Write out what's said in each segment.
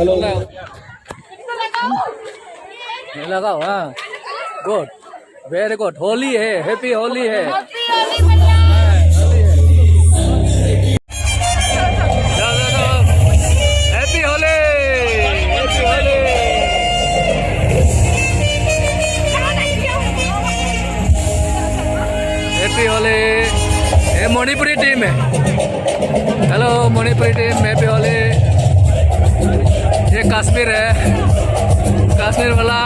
Hello लगाओ। हाँ, good, very good. Holi है, हैप्पी होली है। Happy Holi, happy Holi. Happy Holi. ये मणिपुरी टीम है। Hello Manipuri team, happy Holi. ये कश्मीर है, कश्मीर वाला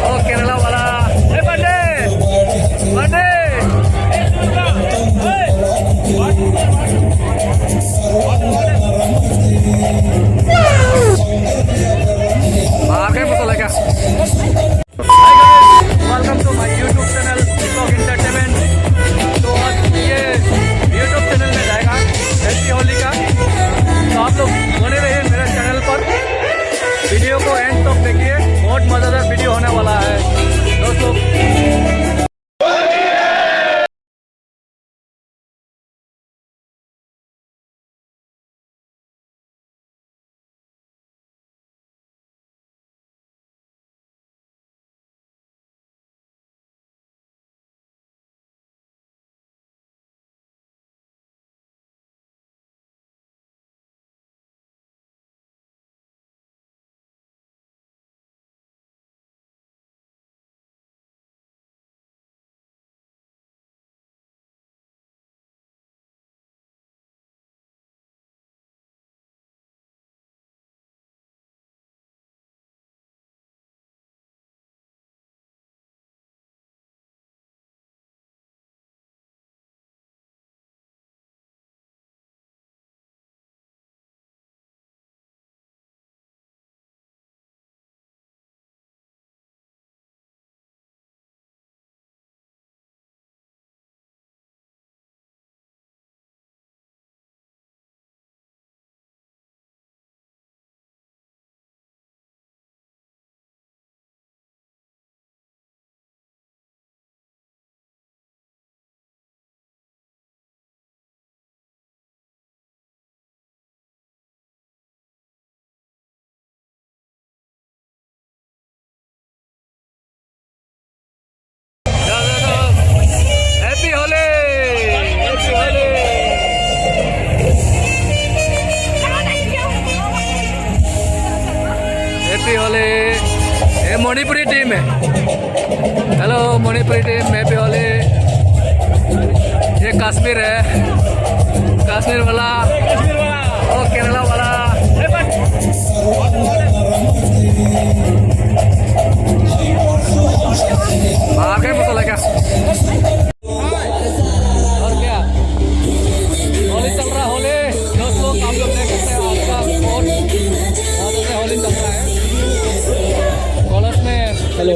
और केरला वाला। Birthday birthday. आगे पता लगा। Welcome to my YouTube channel Peacock Entertainment. तो आज ये यूट्यूब चैनल में जाएगा हैप्पी होली का, तो आप लोग बने रहिए मेरे चैनल पर। वीडियो को एंड तक देखिए, बहुत मजेदार वीडियो होने वाला है दोस्तों। Happy Holi, happy Holi. Happy Holi. ये मणिपुरी टीम है। Hello Manipuri team, happy Holi. ये कश्मीर है, कश्मीर वाला और केरला वाला। आगे पता लगा। और क्या होली चल रहा है। होली दोस्तों, आप लोग देख सकते हैं आज का बहुत होली चल रहा है कॉलेज में। हेलो